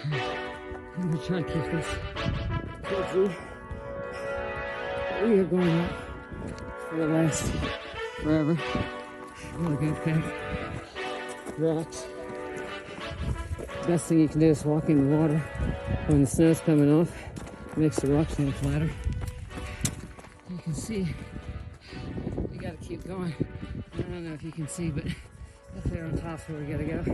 I'm going to try to keep this PG. We are going up for the last forever. Really good pack. Rocks. Best thing you can do is walk in the water when the snow's coming off. It makes the rocks a little flatter. You can see, we gotta keep going. I don't know if you can see, but up there on top's where we gotta go.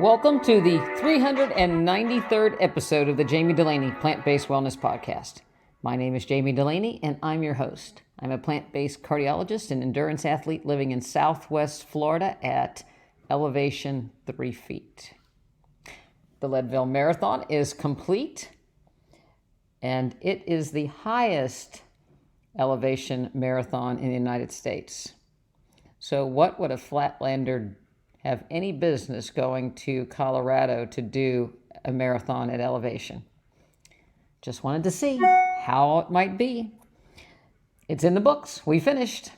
Welcome to the 393rd episode of the Jami Dulaney Plant-Based Wellness Podcast. My name is Jami Dulaney, and I'm your host. I'm a plant-based cardiologist and endurance athlete living in Southwest Florida at elevation 3 feet. The Leadville Marathon is complete, and it is the highest elevation marathon in the United States. So what would a flatlander have any business going to Colorado to do a marathon at elevation? Just wanted to see how it might be. It's in the books. We finished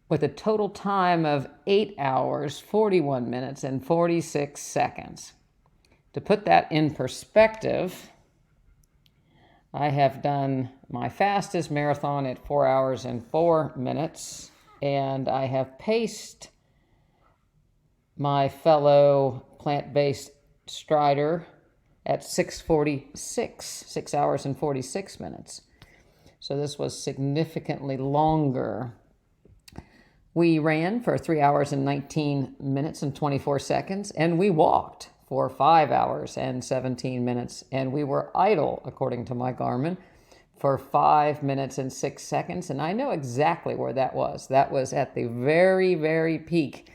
with a total time of 8 hours, 41 minutes, and 46 seconds. To put that in perspective, I have done my fastest marathon at 4 hours and 4 minutes, and I have paced my fellow plant-based strider at 6 hours and 46 minutes. So this was significantly longer. We ran for 3 hours and 19 minutes and 24 seconds, and we walked for 5 hours and 17 minutes, and we were idle, according to my Garmin, for 5 minutes and 6 seconds, and I know exactly where that was. That was at the very, very peak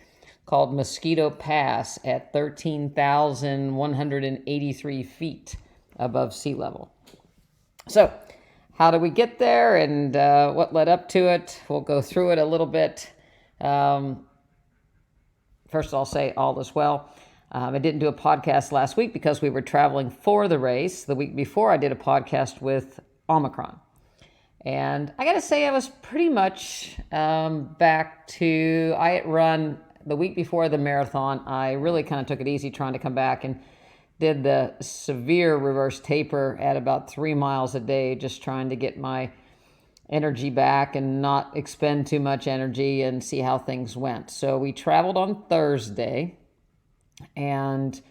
called Mosquito Pass at 13,183 feet above sea level. So, how did we get there and what led up to it? We'll go through it a little bit. First, I'll say all is well. I didn't do a podcast last week because we were traveling for the race. The week before, I did a podcast with Omicron. And I got to say, I was pretty much back to, I had run the week before the marathon. I really kind of took it easy trying to come back and did the severe reverse taper at about 3 miles a day, just trying to get my energy back and not expend too much energy and see how things went. So we traveled on Thursday and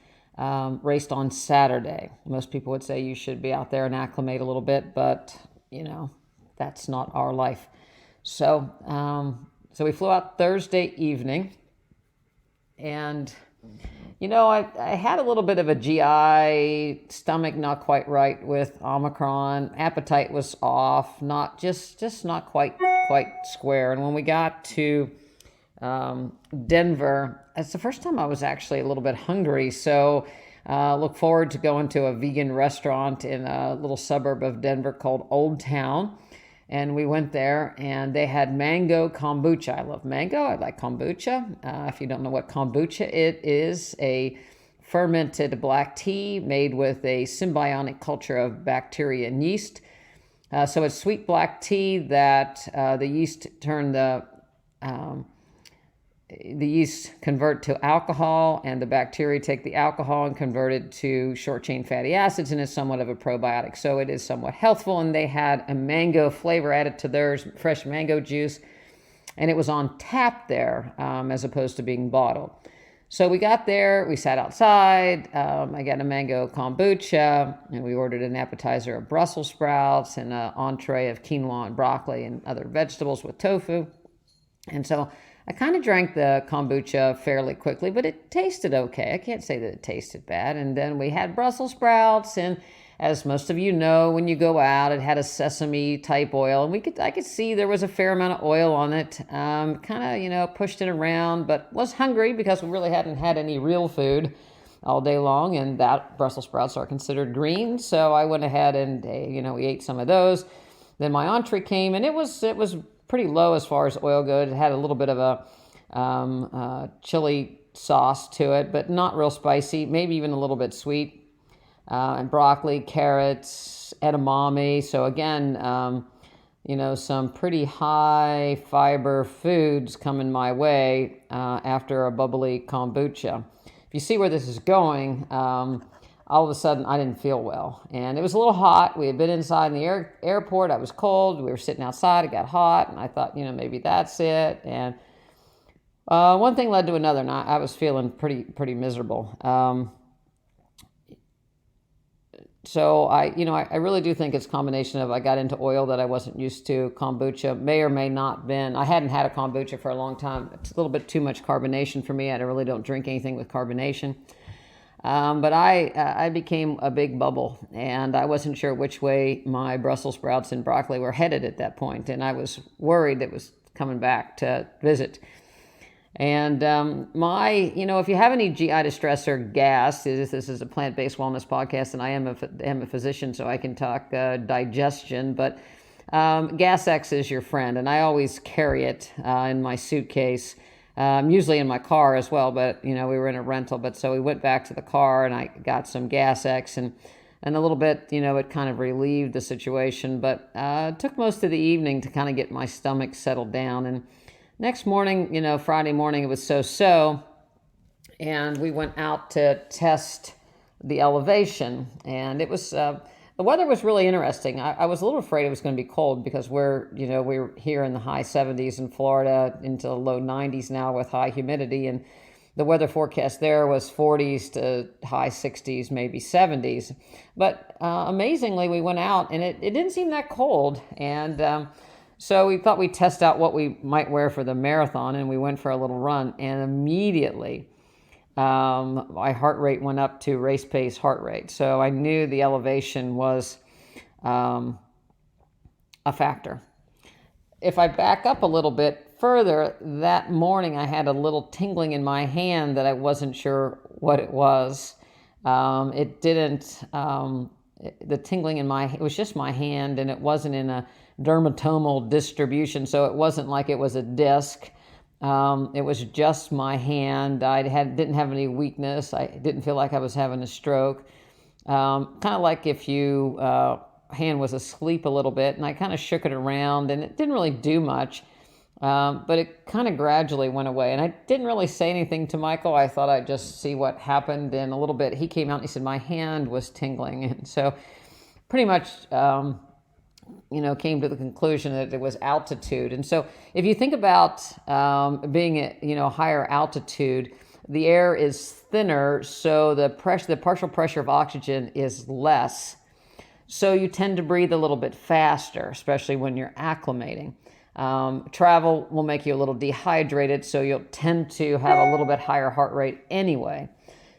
raced on Saturday. Most people would say you should be out there and acclimate a little bit, but you know, that's not our life. So, so we flew out Thursday evening, and you know, I had a little bit of a GI stomach not quite right with Omicron. Appetite was off, not just not quite square. And when we got to Denver, it's the first time I was actually a little bit hungry. So look forward to going to a vegan restaurant in a little suburb of Denver called Old Town. And we went there, and they had mango kombucha. I love mango. I like kombucha. If you don't know what kombucha it is, a fermented black tea made with a symbiotic culture of bacteria and yeast. So it's sweet black tea that the yeast convert to alcohol, and the bacteria take the alcohol and convert it to short-chain fatty acids, and is somewhat of a probiotic. So it is somewhat healthful, and they had a mango flavor added to theirs, fresh mango juice, and it was on tap there as opposed to being bottled. So we got there, we sat outside, I got a mango kombucha, and we ordered an appetizer of Brussels sprouts and an entree of quinoa and broccoli and other vegetables with tofu. And so I kind of drank the kombucha fairly quickly, but it tasted okay. I can't say that it tasted bad. And then we had Brussels sprouts, and as most of you know, when you go out, it had a sesame type oil, and I could see there was a fair amount of oil on it. Kind of, pushed it around, but was hungry because we really hadn't had any real food all day long, and that Brussels sprouts are considered green. So I went ahead and, we ate some of those. Then my entree came, and it was pretty low as far as oil goes. It had a little bit of a chili sauce to it, but not real spicy, maybe even a little bit sweet. and broccoli, carrots, edamame. So again, some pretty high fiber foods coming my way after a bubbly kombucha. If you see where this is going, all of a sudden I didn't feel well. And it was a little hot. We had been inside in the airport. I was cold. We were sitting outside. It got hot. And I thought, maybe that's it. And one thing led to another. And I was feeling pretty miserable. So I really do think it's a combination of I got into oil that I wasn't used to. Kombucha may or may not been. I hadn't had a kombucha for a long time. It's a little bit too much carbonation for me. I really don't drink anything with carbonation. But I became a big bubble, and I wasn't sure which way my Brussels sprouts and broccoli were headed at that point, and I was worried it was coming back to visit. And if you have any GI distress or gas, this is a plant-based wellness podcast, and I am a physician, so I can talk digestion, but Gas X is your friend, and I always carry it in my suitcase. Usually in my car as well, but we were in a rental. But so we went back to the car, and I got some Gas X, and a little bit, it kind of relieved the situation. But it took most of the evening to kind of get my stomach settled down. And next morning, Friday morning, it was so, and we went out to test the elevation, and it was. The weather was really interesting. I was a little afraid it was going to be cold because we're here in the high 70s in Florida into the low 90s now with high humidity, and the weather forecast there was 40s to high 60s, maybe 70s. But amazingly, we went out and it didn't seem that cold, and so we thought we'd test out what we might wear for the marathon, and we went for a little run, and immediately my heart rate went up to race pace heart rate. So I knew the elevation was a factor. If I back up a little bit further, that morning I had a little tingling in my hand that I wasn't sure what it was. The tingling it was just my hand, and it wasn't in a dermatomal distribution, so it wasn't like it was a disc. It was just my hand. Didn't have any weakness. I didn't feel like I was having a stroke. Kind of like if you hand was asleep a little bit, and I kind of shook it around, and it didn't really do much, but it kind of gradually went away. And I didn't really say anything to Michael. I thought I'd just see what happened. And a little bit, he came out and he said my hand was tingling, and so pretty much. Came to the conclusion that it was altitude. And so if you think about being at, higher altitude, the air is thinner, so the partial pressure of oxygen is less. So you tend to breathe a little bit faster, especially when you're acclimating. Travel will make you a little dehydrated, so you'll tend to have a little bit higher heart rate anyway.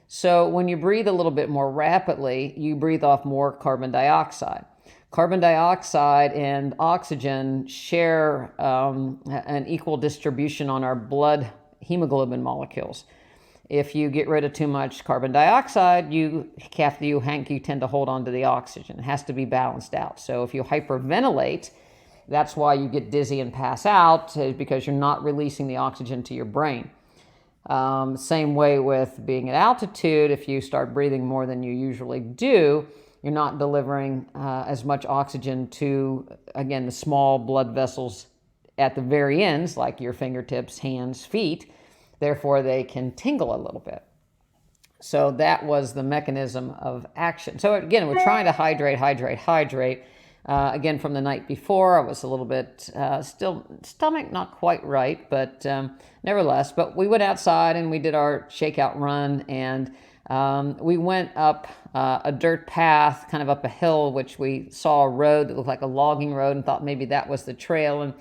So when you breathe a little bit more rapidly, you breathe off more carbon dioxide. Carbon dioxide and oxygen share an equal distribution on our blood hemoglobin molecules. If you get rid of too much carbon dioxide, you tend to hold on to the oxygen. It has to be balanced out. So if you hyperventilate, that's why you get dizzy and pass out, because you're not releasing the oxygen to your brain. Same way with being at altitude. If you start breathing more than you usually do, you're not delivering as much oxygen to, again, the small blood vessels at the very ends, like your fingertips, hands, feet. Therefore, they can tingle a little bit. So that was the mechanism of action. So again, we're trying to hydrate. Again, from the night before, I was a little bit still stomach not quite right, but nevertheless. But we went outside and we did our shakeout run, and we went up a dirt path, kind of up a hill, which we saw a road that looked like a logging road, and thought maybe that was the trail. And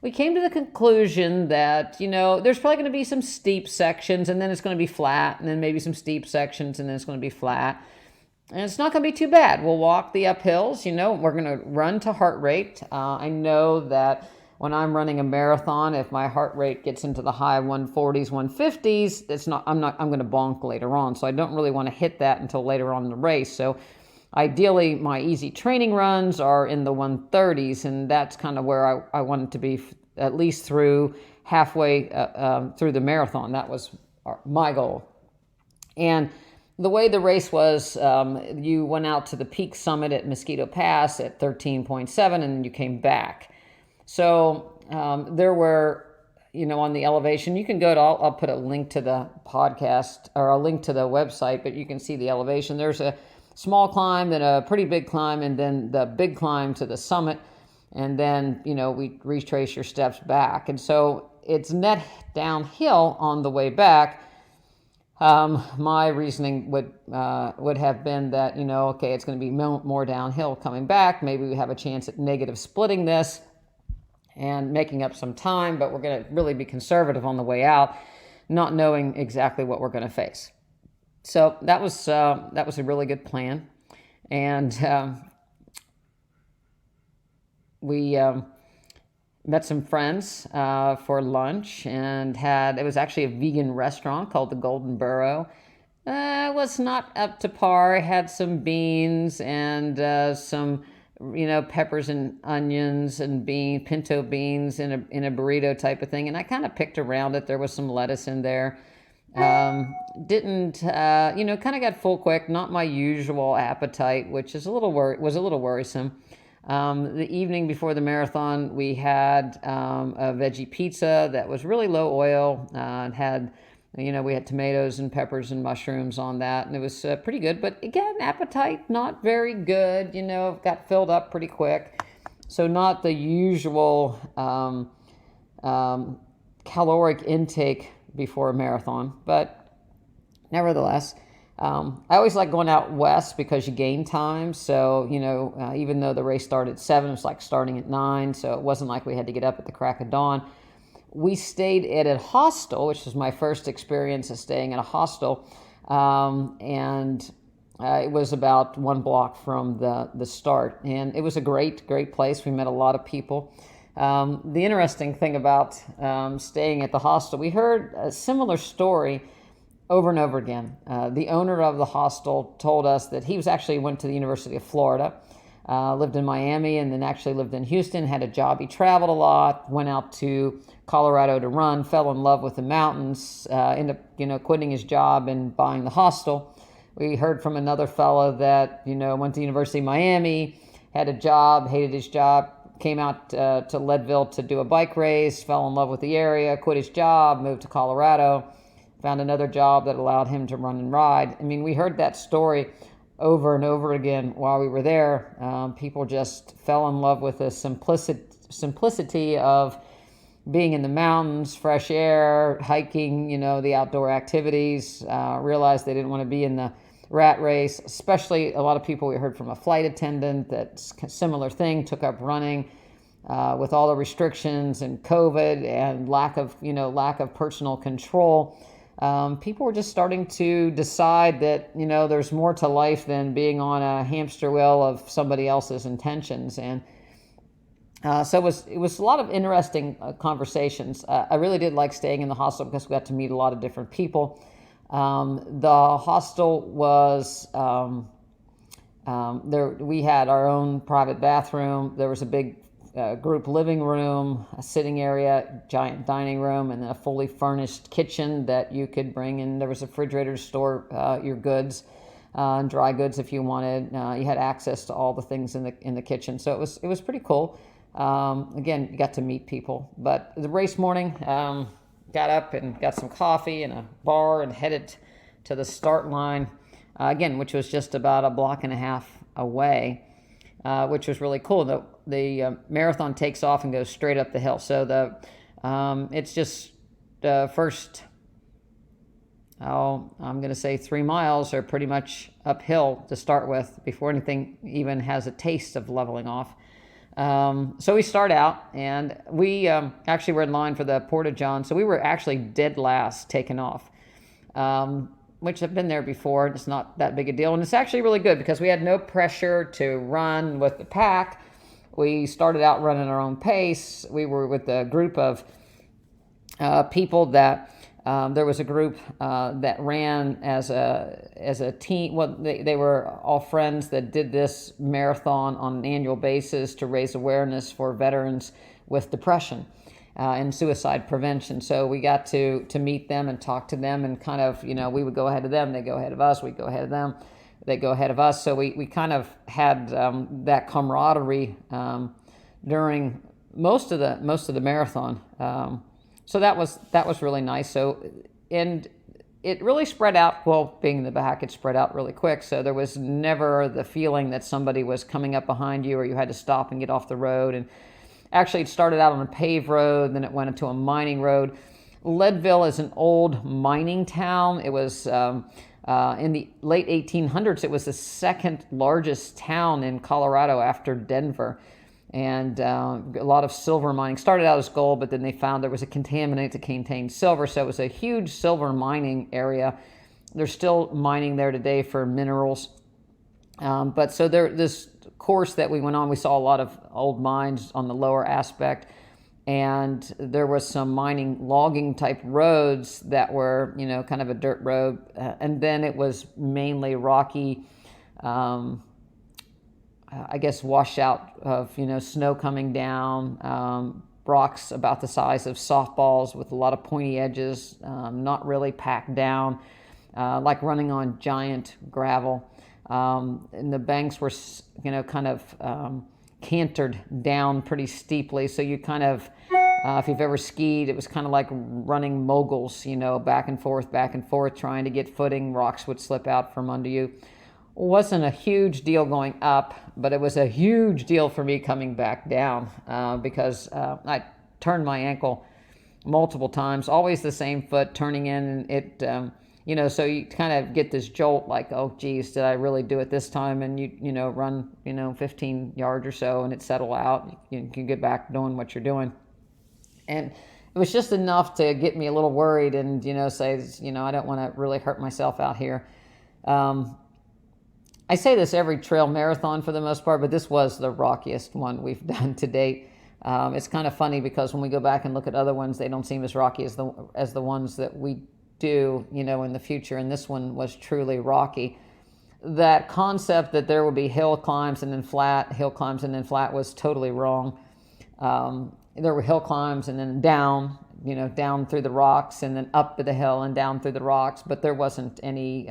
we came to the conclusion that, there's probably going to be some steep sections, and then it's going to be flat, and then maybe some steep sections, and then it's going to be flat. And it's not going to be too bad. We'll walk the uphills, we're going to run to heart rate. I know that when I'm running a marathon, if my heart rate gets into the high 140s, 150s, I'm going to bonk later on. So I don't really want to hit that until later on in the race. So ideally, my easy training runs are in the 130s, and that's kind of where I wanted to be at least through halfway through the marathon. That was my goal. And the way the race was, you went out to the peak summit at Mosquito Pass at 13.7, and then you came back. So there were, on the elevation, you can go to, I'll put a link to the podcast or a link to the website, but you can see the elevation. There's a small climb, then a pretty big climb, and then the big climb to the summit. And then, we retrace your steps back. And so it's net downhill on the way back. My reasoning would have been that, okay, it's going to be more downhill coming back. Maybe we have a chance at negative splitting this and making up some time, but we're going to really be conservative on the way out, not knowing exactly what we're going to face. So that was a really good plan. And we met some friends for lunch and it was actually a vegan restaurant called the Golden Burrow. It was not up to par. It had some beans and some, peppers and onions and pinto beans in a burrito type of thing. And I kind of picked around it. There was some lettuce in there. Kind of got full quick. Not my usual appetite, which is was a little worrisome. The evening before the marathon, we had a veggie pizza that was really low oil. It had, we had tomatoes and peppers and mushrooms on that, and it was pretty good. But again, appetite not very good. Got filled up pretty quick, so not the usual caloric intake before a marathon. But nevertheless. I always like going out west because you gain time. So, even though the race started at 7, it was like starting at 9. So it wasn't like we had to get up at the crack of dawn. We stayed at a hostel, which was my first experience of staying at a hostel. It was about 1 block from the start. And it was a great, great place. We met a lot of people. The interesting thing about staying at the hostel, we heard a similar story over and over again. The owner of the hostel told us that he went to the University of Florida, lived in Miami, and then actually lived in Houston, had a job. He traveled a lot, went out to Colorado to run, fell in love with the mountains, ended up, quitting his job and buying the hostel. We heard from another fellow that, went to the University of Miami, had a job, hated his job, came out to Leadville to do a bike race, fell in love with the area, quit his job, moved to Colorado, found another job that allowed him to run and ride. I mean, we heard that story over and over again while we were there. People just fell in love with the simplicity of being in the mountains, fresh air, hiking, the outdoor activities, realized they didn't want to be in the rat race. Especially a lot of people, we heard from a flight attendant that's a similar thing, took up running with all the restrictions and COVID and lack of personal control. People were just starting to decide that, there's more to life than being on a hamster wheel of somebody else's intentions. And so it was a lot of interesting conversations. I really did like staying in the hostel because we got to meet a lot of different people. The hostel was, we had our own private bathroom. There was a big group living room, a sitting area, giant dining room, and then a fully furnished kitchen that you could bring in. There was a refrigerator to store your goods and dry goods if you wanted. You had access to all the things in the kitchen, so it was pretty cool. Again, you got to meet people. But the race morning, got up and got some coffee in a bar and headed to the start line again, which was just about a block and a half away. Which was really cool. The marathon takes off and goes straight up the hill. So it's just the first, I'm going to say 3 miles are pretty much uphill to start with before anything even has a taste of leveling off. So we start out, and we actually were in line for the Porta-John. So we were actually dead last taking off. Which I've been there before. It's not that big a deal. And it's actually really good because we had no pressure to run with the pack. We started out running our own pace. We were with a group of people that, there was a group that ran as a team. Well, they were all friends that did this marathon on an annual basis to raise awareness for veterans with depression. in suicide prevention. So we got to meet them and talk to them, and kind of, we would go ahead of them, they go ahead of us, we go ahead of them, they go ahead of us. So we kind of had that camaraderie during most of the marathon. So that was really nice. So, and it really spread out. Well, being in the back, it spread out really quick. So there was never the feeling that somebody was coming up behind you or you had to stop and get off the road. And actually, it started out on a paved road, then it went into a mining road. Leadville is an old mining town. It was in the late 1800s. It was the second largest town in Colorado after Denver. And a lot of silver mining. Started out as gold, but then they found there was a contaminant that contained silver. So it was a huge silver mining area. They're still mining there today for minerals. But so this course that we went on, we saw a lot of old mines on the lower aspect. And there was some mining, logging type roads that were, kind of a dirt road. And then it was mainly rocky, I guess, washout of, snow coming down, rocks about the size of softballs with a lot of pointy edges, not really packed down, like running on giant gravel. And the banks were, kind of cantered down pretty steeply. So you kind of, if you've ever skied, it was kind of like running moguls, back and forth, trying to get footing. Rocks would slip out from under you. Wasn't a huge deal going up, but it was a huge deal for me coming back down because I turned my ankle multiple times, always the same foot turning in. And it, so you kind of get this jolt like, oh, geez, did I really do it this time? And you run, 15 yards or so and it settle out. You can get back doing what you're doing. And it was just enough to get me a little worried and, say, I don't want to really hurt myself out here. I say this every trail marathon for the most part, but this was the rockiest one we've done to date. It's kind of funny because when we go back and look at other ones, they don't seem as rocky as the ones that we do, in the future. And this one was truly rocky. That concept that there would be hill climbs and then flat was totally wrong. There were hill climbs and then down through the rocks and then up the hill and down through the rocks, but there wasn't any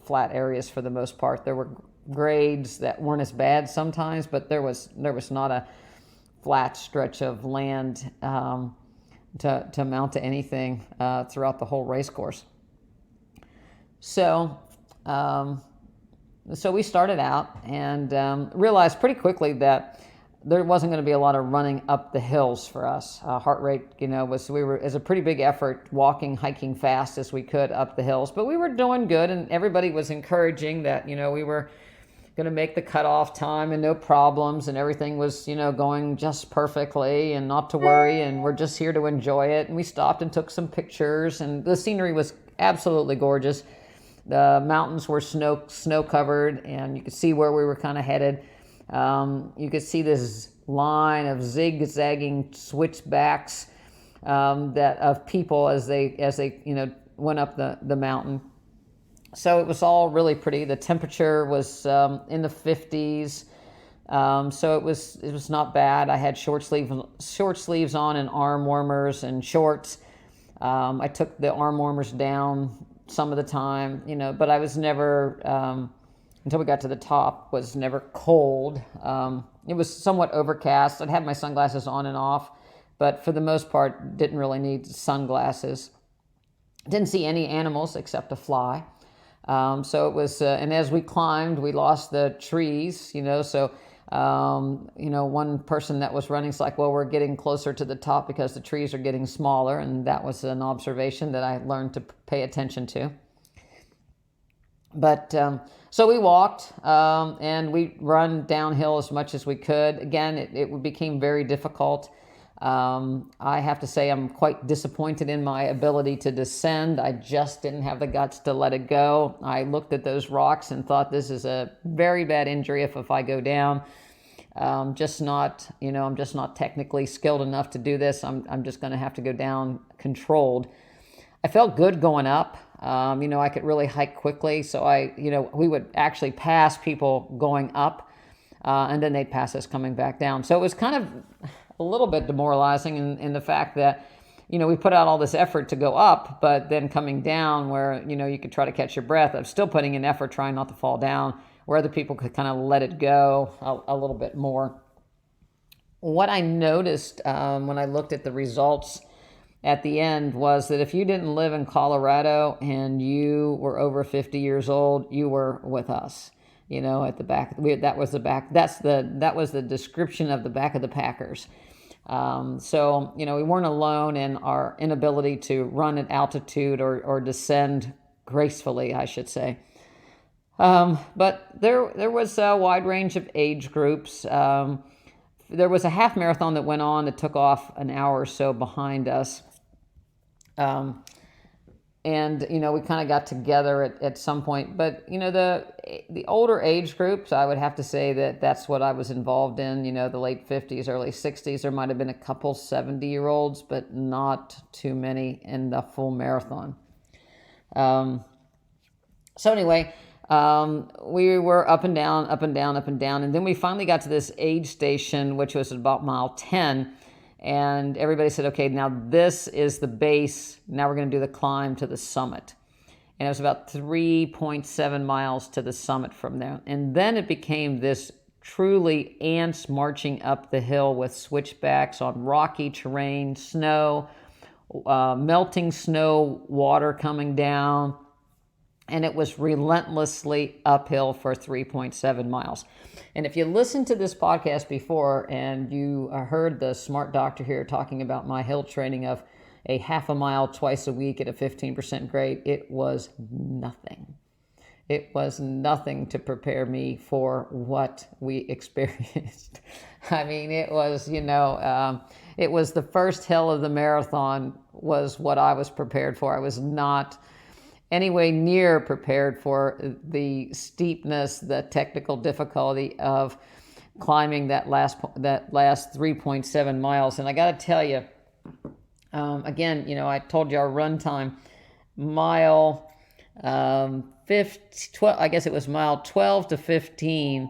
flat areas for the most part. There were grades that weren't as bad sometimes, but there was not a flat stretch of land to mount to anything throughout the whole race course. So we started out and realized pretty quickly that there wasn't going to be a lot of running up the hills for us. Heart rate, it was a pretty big effort walking, hiking fast as we could up the hills, but we were doing good and everybody was encouraging that, we were going to make the cutoff time and no problems and everything was, going just perfectly and not to worry and we're just here to enjoy it. And we stopped and took some pictures and the scenery was absolutely gorgeous. The mountains were snow covered and you could see where we were kind of headed. You could see this line of zigzagging switchbacks of people as they went up the mountain. So it was all really pretty. The temperature was in the 50s, so it was not bad. I had short sleeves on and arm warmers and shorts. I took the arm warmers down some of the time, but I was never until we got to the top, was never cold. It was somewhat overcast. I'd have my sunglasses on and off, but for the most part, didn't really need sunglasses. Didn't see any animals except a fly. So it was, and as we climbed, we lost the trees, so, one person that was running is like, well, we're getting closer to the top because the trees are getting smaller. And that was an observation that I learned to pay attention to. But so we walked and we run downhill as much as we could. Again, it became very difficult. I have to say I'm quite disappointed in my ability to descend. I just didn't have the guts to let it go. I looked at those rocks and thought this is a very bad injury if I go down. I'm just not technically skilled enough to do this. I'm just going to have to go down controlled. I felt good going up. I could really hike quickly. So we would actually pass people going up and then they'd pass us coming back down. So it was kind of a little bit demoralizing in the fact that, we put out all this effort to go up, but then coming down where, you could try to catch your breath. I'm still putting in effort trying not to fall down, where other people could kind of let it go a little bit more. What I noticed when I looked at the results at the end was that if you didn't live in Colorado and you were over 50 years old, you were with us. At the back, that was the back. That was the description of the back of the Packers. So we weren't alone in our inability to run at altitude or descend gracefully, I should say. But there was a wide range of age groups. There was a half marathon that went on that took off an hour or so behind us. And we kind of got together at some point. But, the older age groups, I would have to say that's what I was involved in, the late 50s, early 60s. There might have been a couple 70-year-olds, but not too many in the full marathon. So anyway, we were up and down, up and down, up and down. And then we finally got to this aid station, which was about mile 10. And everybody said, okay, now this is the base. Now we're going to do the climb to the summit. And it was about 3.7 miles to the summit from there. And then it became this truly ants marching up the hill with switchbacks on rocky terrain, snow, melting snow, water coming down. And it was relentlessly uphill for 3.7 miles. And if you listened to this podcast before and you heard the smart doctor here talking about my hill training of a half a mile twice a week at a 15% grade, it was nothing. It was nothing to prepare me for what we experienced. I mean, it was, it was the first hill of the marathon was what I was prepared for. I was not anyway near prepared for the steepness, the technical difficulty of climbing that last 3.7 miles. And I got to tell you, again, I told you our run time, mile 12, I guess it was mile 12 to 15.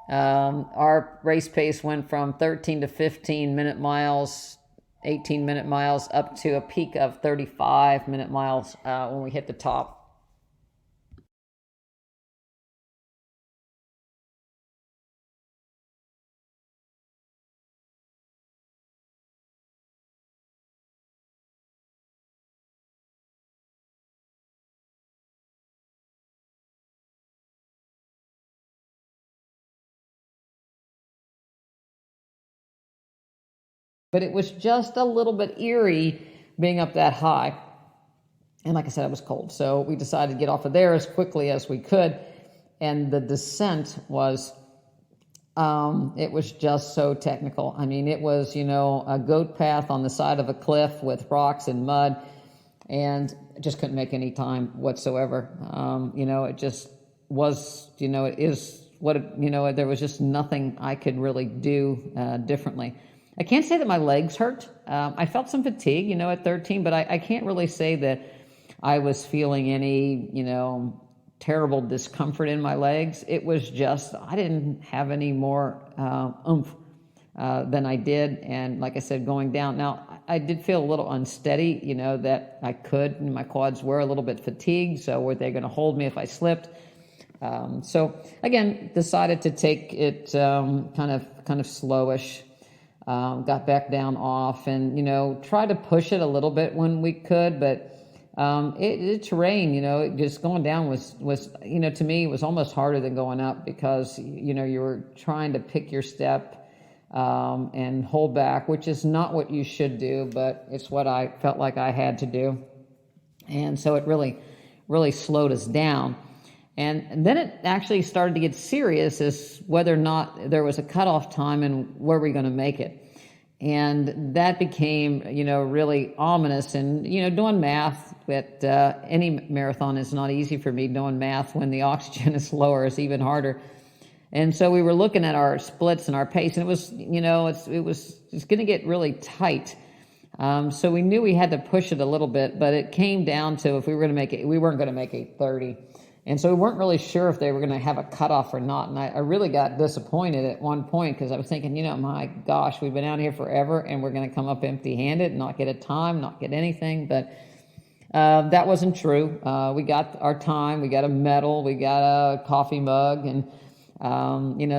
Our race pace went from 13 to 15 minute miles, 18-minute miles, up to a peak of 35-minute miles when we hit the top. But it was just a little bit eerie being up that high. And like I said, it was cold. So we decided to get off of there as quickly as we could. And the descent was, it was just so technical. I mean, it was, a goat path on the side of a cliff with rocks and mud. And just couldn't make any time whatsoever. It just was, it is what, there was just nothing I could really do differently. I can't say that my legs hurt. I felt some fatigue, at 13, but I can't really say that I was feeling any, terrible discomfort in my legs. It was just, I didn't have any more oomph than I did. And like I said, going down. Now, I did feel a little unsteady, that I could, and my quads were a little bit fatigued. So were they going to hold me if I slipped? So again, decided to take it kind of slowish. Got back down off and, tried to push it a little bit when we could, but terrain, just going down was, to me, it was almost harder than going up because, you were trying to pick your step and hold back, which is not what you should do, but it's what I felt like I had to do. And so it really, really slowed us down. And then it actually started to get serious as whether or not there was a cutoff time and were we going to make it. And that became, really ominous. And, doing math at any marathon is not easy for me. Doing math when the oxygen is lower is even harder. And so we were looking at our splits and our pace, and it was, it was going to get really tight. So we knew we had to push it a little bit, but it came down to if we were going to make it, we weren't going to make 8:30. And so we weren't really sure if they were going to have a cutoff or not. And I really got disappointed at one point because I was thinking, my gosh, we've been out here forever and we're going to come up empty-handed, not get a time, not get anything. But that wasn't true. We got our time, we got a medal, we got a coffee mug, and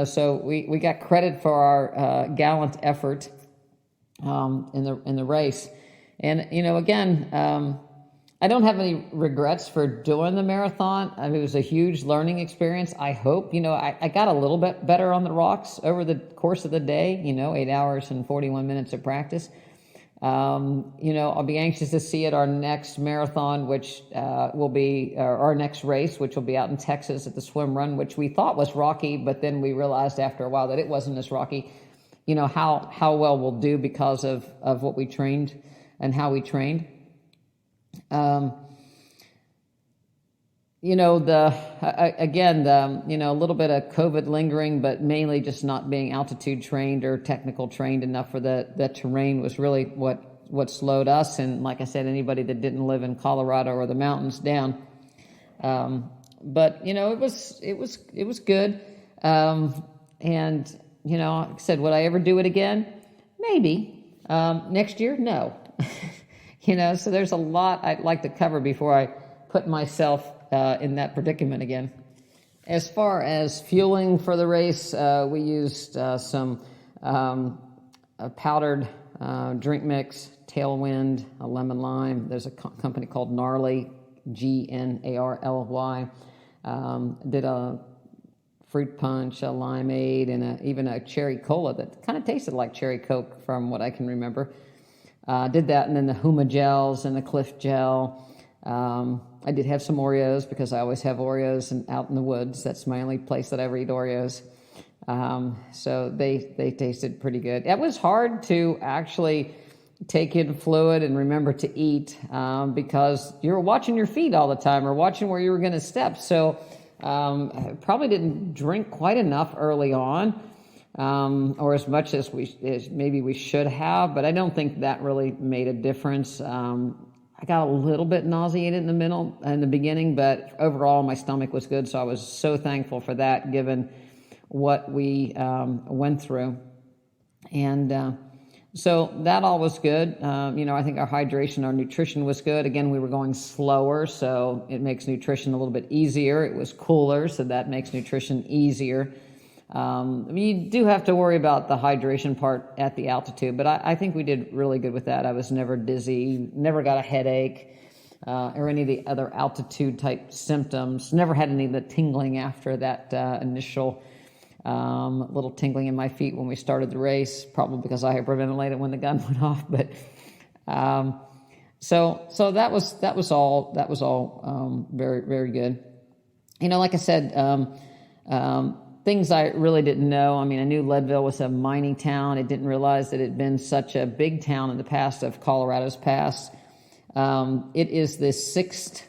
so we got credit for our gallant effort in the race. And again, I don't have any regrets for doing the marathon. I mean, it was a huge learning experience. I hope, I got a little bit better on the rocks over the course of the day, 8 hours and 41 minutes of practice. I'll be anxious to see at our next marathon, which will be our next race, which will be out in Texas at the swim run, which we thought was rocky, but then we realized after a while that it wasn't as rocky. How well we'll do because of what we trained and how we trained. A little bit of COVID lingering, but mainly just not being altitude trained or technical trained enough for the terrain was really what slowed us. And like I said, anybody that didn't live in Colorado or the mountains down. But it was good. And like I said, would I ever do it again? Maybe. Next year? No. So there's a lot I'd like to cover before I put myself in that predicament again. As far as fueling for the race, we used some powdered drink mix, Tailwind, a lemon lime. There's a company called Gnarly, Gnarly. Did a fruit punch, a limeade, and even a cherry cola that kind of tasted like cherry Coke from what I can remember. Did that, and then the Huma gels and the Cliff gel. I did have some Oreos because I always have Oreos out in the woods. That's my only place that I ever eat Oreos. So they tasted pretty good. It was hard to actually take in fluid and remember to eat because you were watching your feet all the time or watching where you were going to step. So probably didn't drink quite enough early on. Or as much as maybe we should have, but I don't think that really made a difference. I got a little bit nauseated in the beginning, but overall my stomach was good, so I was so thankful for that, given what we went through. And so that all was good. I think our hydration, our nutrition was good. Again, we were going slower, so it makes nutrition a little bit easier. It was cooler, so that makes nutrition easier. You do have to worry about the hydration part at the altitude, but I think we did really good with that. I was never dizzy, never got a headache, or any of the other altitude type symptoms. Never had any of the tingling after that initial little tingling in my feet when we started the race, probably because I hyperventilated when the gun went off. But so that was all very, very good. Like I said, things I really didn't know. I mean, I knew Leadville was a mining town. I didn't realize that it had been such a big town in the past of Colorado's past. It is the sixth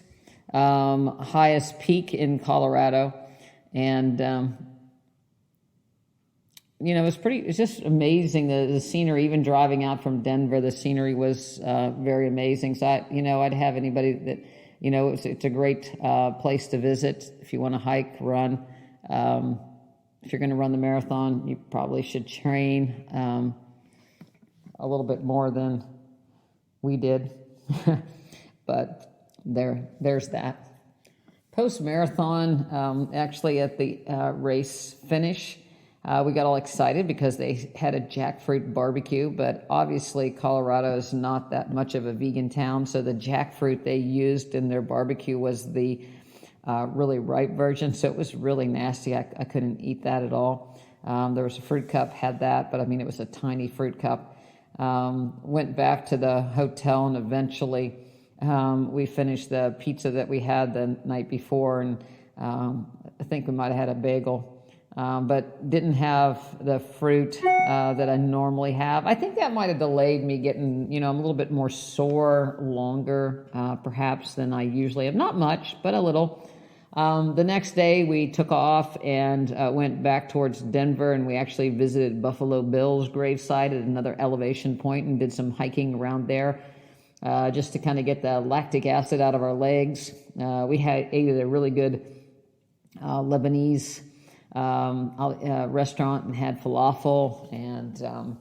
highest peak in Colorado. And, it's just amazing. The scenery, even driving out from Denver, the scenery was very amazing. So, I'd have anybody that, it's a great place to visit if you want to hike, run. If you're going to run the marathon, you probably should train a little bit more than we did. But there's that. Post-marathon, actually at the race finish, we got all excited because they had a jackfruit barbecue, but obviously Colorado is not that much of a vegan town, so the jackfruit they used in their barbecue was the really ripe version, so it was really nasty. I couldn't eat that at all. There was a fruit cup, had that, but it was a tiny fruit cup. Went back to the hotel, and eventually we finished the pizza that we had the night before, and I think we might have had a bagel, but didn't have the fruit that I normally have. I think that might have delayed me getting, I'm a little bit more sore longer, perhaps, than I usually have. Not much, but a little. The next day we took off and went back towards Denver, and we actually visited Buffalo Bill's gravesite at another elevation point and did some hiking around there just to kind of get the lactic acid out of our legs. We ate at a really good Lebanese restaurant and had falafel, and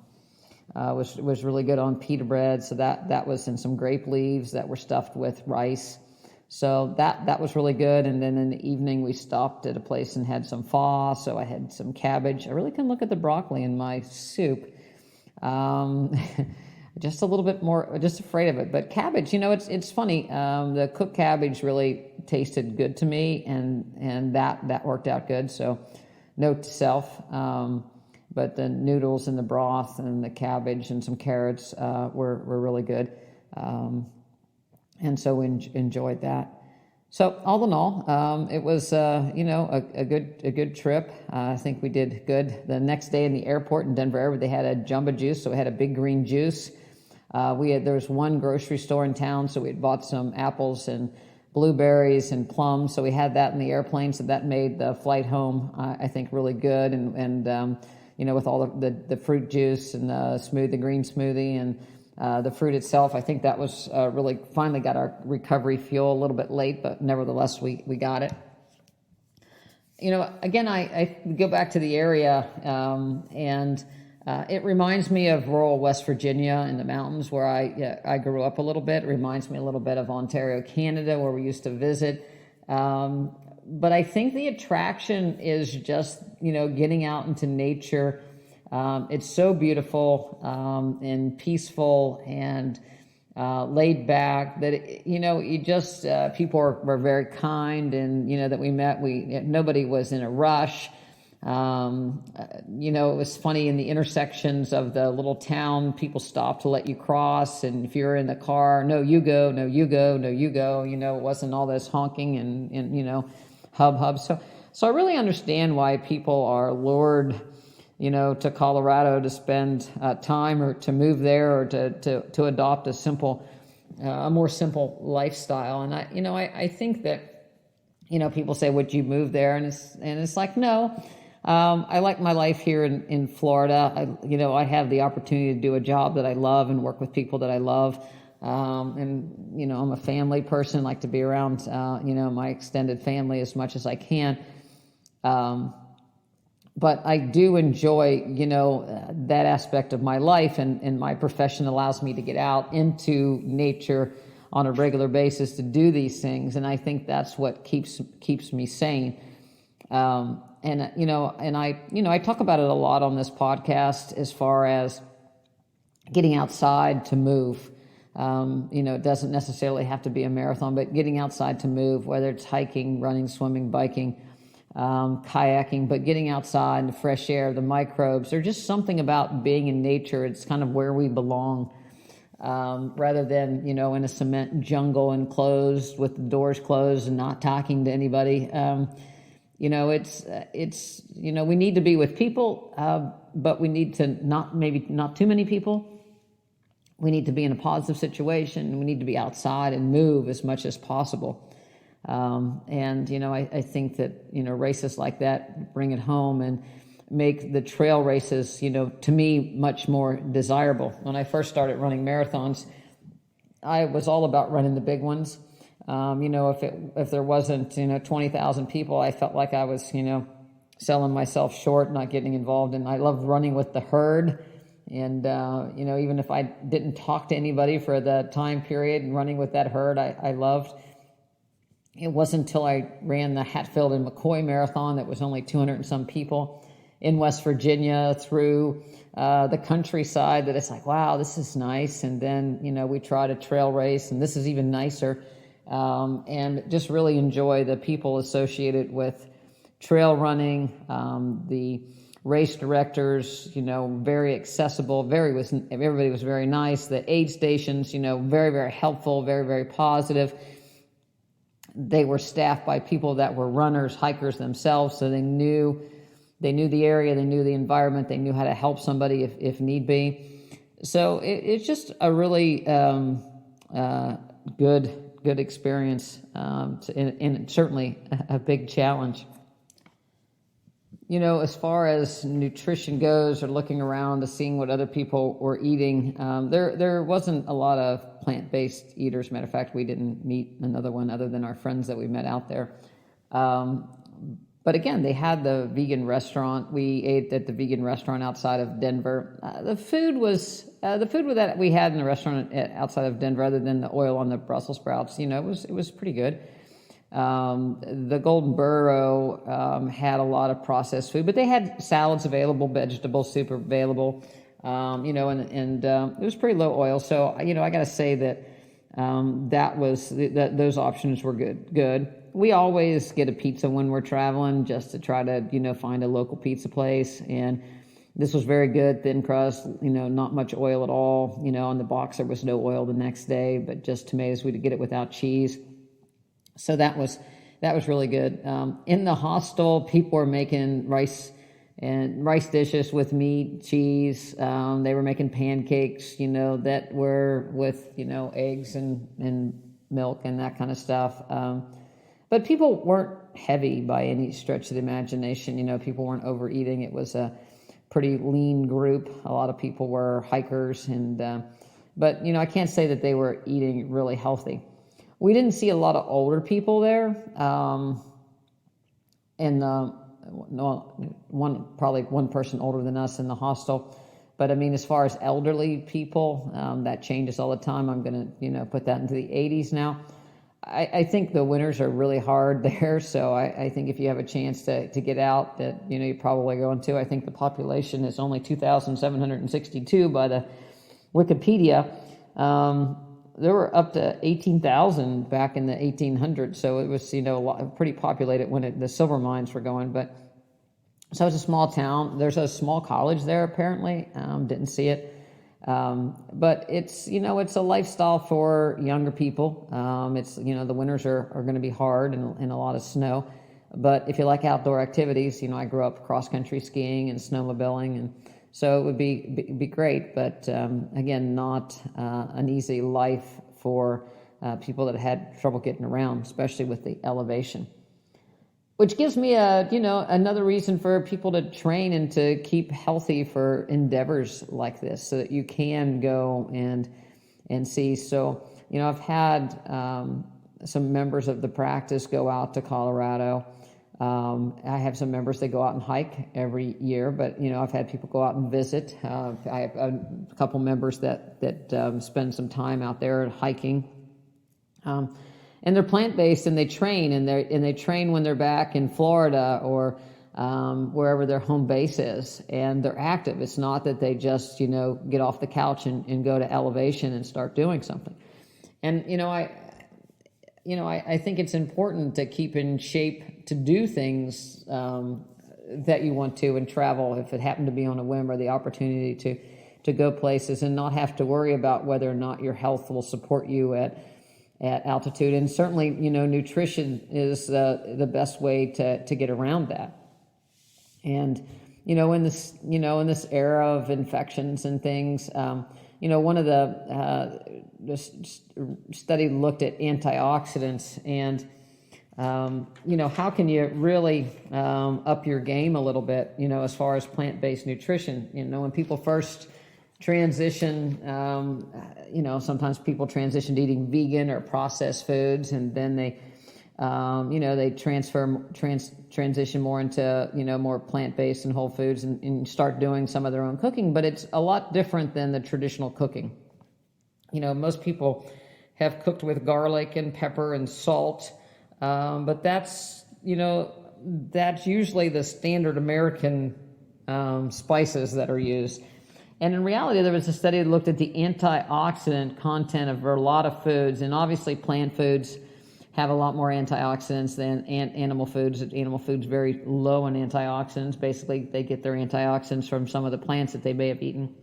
was really good on pita bread. So that was in some grape leaves that were stuffed with rice. So that was really good. And then in the evening we stopped at a place and had some pho. So I had some cabbage. I really couldn't look at the broccoli in my soup. Just a little bit more, just afraid of it. But cabbage, it's funny. The cooked cabbage really tasted good to me, and that worked out good. So note to self. But the noodles and the broth and the cabbage and some carrots were really good. And so we enjoyed that. So all in all, it was a good trip. I think we did good. The next day in the airport in Denver, they had a Jumbo Juice, so we had a big green juice. There was one grocery store in town, so we had bought some apples and blueberries and plums. So we had that in the airplane, so that made the flight home, I think, really good. And with all the fruit juice and the green smoothie and the fruit itself, I think that was really finally got our recovery fuel a little bit late, but nevertheless, we got it. Again, I go back to the area, and it reminds me of rural West Virginia in the mountains where I grew up a little bit. It reminds me a little bit of Ontario, Canada, where we used to visit. But I think the attraction is just, getting out into nature. It's so beautiful and peaceful and laid back that, you just, people were very kind, and, that we met, nobody was in a rush. It was funny in the intersections of the little town, people stopped to let you cross. And if you're in the car, no, you go, no, you go, no, you go, it wasn't all this honking and hub. So I really understand why people are lured, to Colorado to spend time or to move there or to adopt a more simple lifestyle. And I think that, people say, would you move there? And it's like, no. I like my life here in Florida. I have the opportunity to do a job that I love and work with people that I love. And I'm a family person, like to be around, my extended family as much as I can. But I do enjoy, that aspect of my life, and my profession allows me to get out into nature on a regular basis to do these things. And I think that's what keeps me sane. And I talk about it a lot on this podcast as far as getting outside to move. It doesn't necessarily have to be a marathon, but getting outside to move, whether it's hiking, running, swimming, biking, kayaking, but getting outside in the fresh air, the microbes, there's just something about being in nature. It's kind of where we belong, rather than, in a cement jungle enclosed with the doors closed and not talking to anybody. It's we need to be with people, but we need to not too many people. We need to be in a positive situation. We need to be outside and move as much as possible. I think that, races like that bring it home and make the trail races, to me, much more desirable. When I first started running marathons, I was all about running the big ones. If there wasn't, 20,000 people, I felt like I was, selling myself short, not getting involved. And I loved running with the herd. And, even if I didn't talk to anybody for the time period, and running with that herd, I loved. It wasn't until I ran the Hatfield and McCoy Marathon that was only 200 and some people in West Virginia through the countryside that it's like, wow, this is nice. And then, we tried a trail race, and this is even nicer. And just really enjoy the people associated with trail running, the race directors, very accessible, everybody was very nice. The aid stations, very, very helpful, very, very positive. They were staffed by people that were runners, hikers themselves, so they knew the area, they knew the environment, they knew how to help somebody if need be. So it's just a really good experience, and certainly a big challenge. As far as nutrition goes, or looking around to seeing what other people were eating, there wasn't a lot of plant-based eaters. Matter of fact, we didn't meet another one other than our friends that we met out there. But again, they had the vegan restaurant. We ate at the vegan restaurant outside of Denver. The food that we had in the restaurant outside of Denver, other than the oil on the Brussels sprouts, it was pretty good. The Golden Burrow had a lot of processed food, but they had salads available, vegetable soup available, and it was pretty low oil. So, I got to say that those options were good. We always get a pizza when we're traveling, just to try to, find a local pizza place. And this was very good, thin crust, not much oil at all. On the box there was no oil the next day, but just tomatoes. We'd get it without cheese. So that was really good. In the hostel, people were making rice dishes with meat, cheese. They were making pancakes, that were with, eggs and milk and that kind of stuff. But people weren't heavy by any stretch of the imagination. People weren't overeating. It was a pretty lean group. A lot of people were hikers, but I can't say that they were eating really healthy. We didn't see a lot of older people there, probably one person older than us in the hostel. But as far as elderly people, that changes all the time. I'm going to, put that into the 80s now. I think the winters are really hard there, so I think if you have a chance to get out, that you're probably going to. I think the population is only 2,762 by the Wikipedia. There were up to 18,000 back in the 1800s, so it was pretty populated when the silver mines were going. But so it's a small town. There's a small college there apparently. Didn't see it. But it's, it's a lifestyle for younger people. It's, the winters are going to be hard and a lot of snow. But if you like outdoor activities, I grew up cross-country skiing and snowmobiling, and so it would be great. But again, not an easy life for people that had trouble getting around, especially with the elevation. Which gives me another reason for people to train and to keep healthy for endeavors like this, so that you can go and see. So, I've had some members of the practice go out to Colorado. I have some members that go out and hike every year, but I've had people go out and visit. I have a couple members that spend some time out there hiking. And they're plant-based, and they train, and they train when they're back in Florida or wherever their home base is, and they're active. It's not that they just get off the couch and go to elevation and start doing something. And I think it's important to keep in shape to do things that you want to, and travel if it happened to be on a whim, or the opportunity to go places and not have to worry about whether or not your health will support you at altitude. And certainly, nutrition is the best way to get around that. And, in this era of infections and things, one of the study looked at antioxidants and, how can you really up your game a little bit, as far as plant-based nutrition. When people first transition, sometimes people transition to eating vegan or processed foods, and then they transition more into, more plant-based and whole foods, and start doing some of their own cooking. But it's a lot different than the traditional cooking. Most people have cooked with garlic and pepper and salt, but that's usually the standard American spices that are used. And in reality, there was a study that looked at the antioxidant content of a lot of foods, and obviously plant foods have a lot more antioxidants than animal foods. Animal foods very low in antioxidants. Basically, they get their antioxidants from some of the plants that they may have eaten.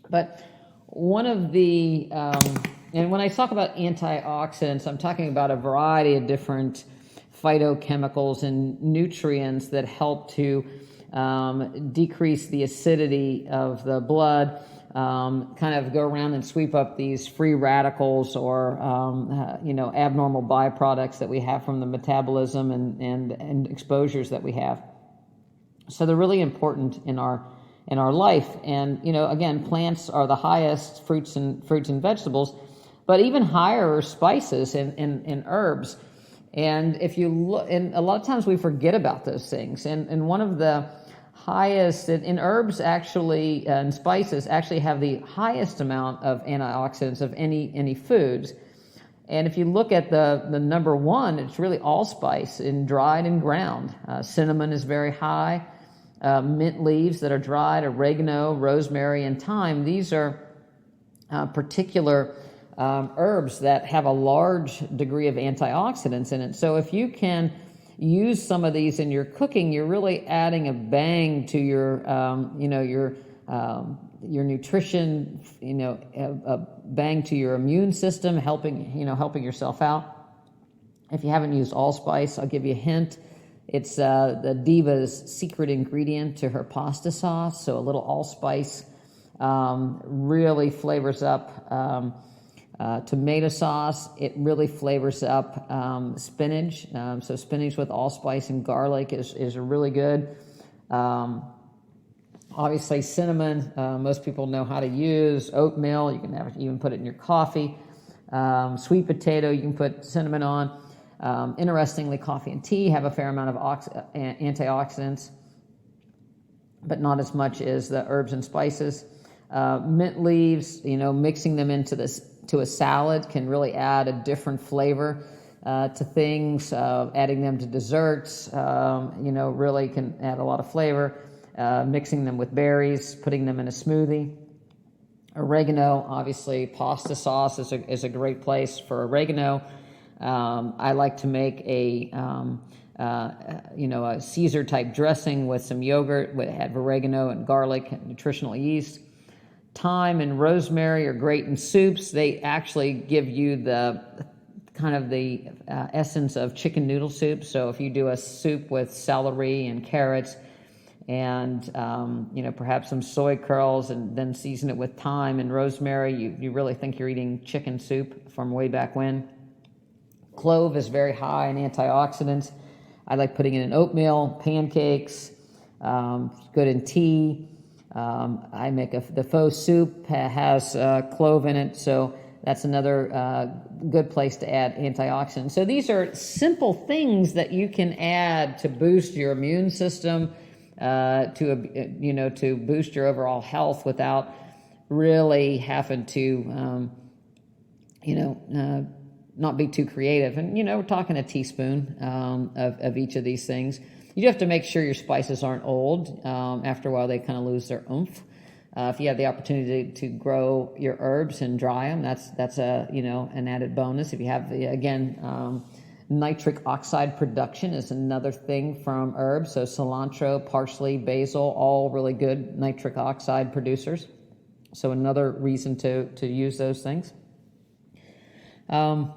But one of the, and when I talk about antioxidants, I'm talking about a variety of different phytochemicals and nutrients that help to decrease the acidity of the blood, kind of go around and sweep up these free radicals or, abnormal byproducts that we have from the metabolism and exposures that we have. So they're really important in our life. And, again, plants are the highest, fruits and vegetables, but even higher are spices and herbs. And if you look, and a lot of times we forget about those things. And one of the highest, in herbs actually, and spices actually have the highest amount of antioxidants of any foods. And if you look at the number one, it's really allspice in dried and ground. Cinnamon is very high. Mint leaves that are dried, oregano, rosemary, and thyme. These are particular herbs that have a large degree of antioxidants in it. So if you can use some of these in your cooking, you're really adding a bang to your nutrition, a bang to your immune system, helping yourself out. If you haven't used allspice, I'll give you a hint. It's the diva's secret ingredient to her pasta sauce. So a little allspice really flavors up tomato sauce. It really flavors up spinach. So spinach with allspice and garlic is really good. Obviously cinnamon, most people know how to use. Oatmeal, you can even put it in your coffee. Sweet potato, you can put cinnamon on. Interestingly, coffee and tea have a fair amount of antioxidants, but not as much as the herbs and spices. Mint leaves, mixing them to a salad can really add a different flavor to things. Adding them to desserts, really can add a lot of flavor. Mixing them with berries, putting them in a smoothie. Oregano, obviously, pasta sauce is a great place for oregano. I like to make a Caesar type dressing with some yogurt, have oregano and garlic, and nutritional yeast. Thyme and rosemary are great in soups. They actually give you the kind of the essence of chicken noodle soup. So if you do a soup with celery and carrots and perhaps some soy curls, and then season it with thyme and rosemary, you really think you're eating chicken soup from way back when. Clove is very high in antioxidants. I like putting it in oatmeal, pancakes, good in tea. I make the faux soup, has clove in it, so that's another good place to add antioxidants. So these are simple things that you can add to boost your immune system, to boost your overall health without really having to, not be too creative. And, we're talking a teaspoon of each of these things. You do have to make sure your spices aren't old. After a while, they kind of lose their oomph. If you have the opportunity to grow your herbs and dry them, that's an added bonus. If you have, nitric oxide production is another thing from herbs. So cilantro, parsley, basil, all really good nitric oxide producers. So another reason to use those things. I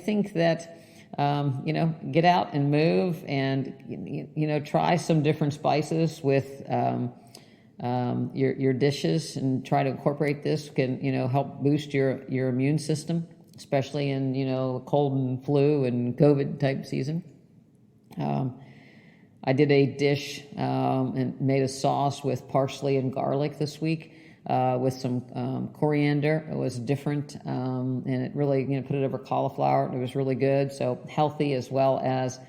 think that, get out and move and, try some different spices with your dishes, and try to incorporate this can, help boost your immune system, especially in, cold and flu and COVID type season. I did a dish and made a sauce with parsley and garlic this week. With some coriander. It was different, and it really, put it over cauliflower. It was really good. So healthy as well as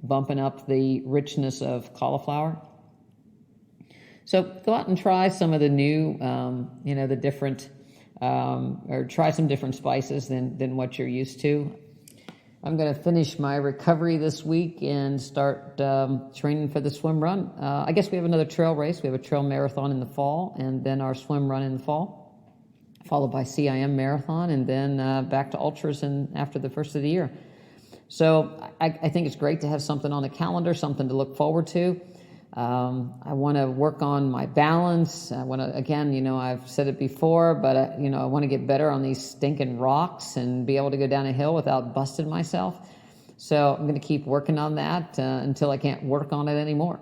bumping up the richness of cauliflower. So go out and try some of the new, the different, or try some different spices than what you're used to. I'm going to finish my recovery this week and start training for the swim run. I guess we have another trail race. We have a trail marathon in the fall, and then our swim run in the fall, followed by CIM marathon, and then back to ultras after the first of the year. So I think it's great to have something on the calendar, something to look forward to. I want to work on my balance. I want to, again, I've said it before, but, I want to get better on these stinking rocks and be able to go down a hill without busting myself. So I'm going to keep working on that until I can't work on it anymore.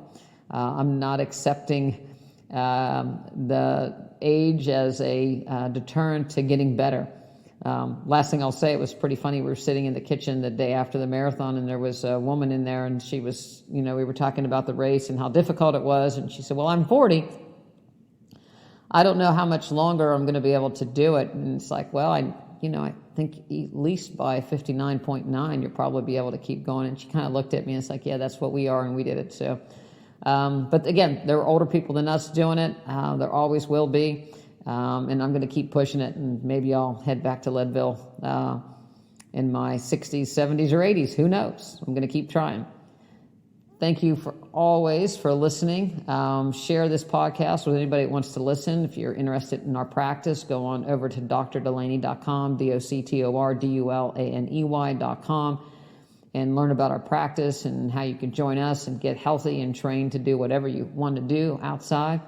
I'm not accepting the age as a deterrent to getting better. Last thing I'll say, it was pretty funny. We were sitting in the kitchen the day after the marathon, and there was a woman in there, and she was, we were talking about the race and how difficult it was. And she said, well, I'm 40. I don't know how much longer I'm going to be able to do it. And it's like, well, I think at least by 59.9, you'll probably be able to keep going. And she kind of looked at me and it's like, yeah, that's what we are. And we did it. So, but again, there are older people than us doing it. There always will be. And I'm going to keep pushing it. And maybe I'll head back to Leadville in my 60s, 70s, or 80s. Who knows? I'm going to keep trying. Thank you always for listening. Share this podcast with anybody that wants to listen. If you're interested in our practice, go on over to drdulaney.com, DOCTORDULANEY.com, and learn about our practice and how you can join us and get healthy and trained to do whatever you want to do outside.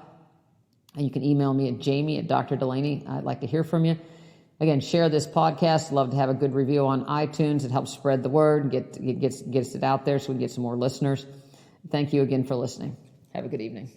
And you can email me at Jami at Dr. Dulaney. I'd like to hear from you. Again, share this podcast. Love to have a good review on iTunes. It helps spread the word, gets it out there so we can get some more listeners. Thank you again for listening. Have a good evening.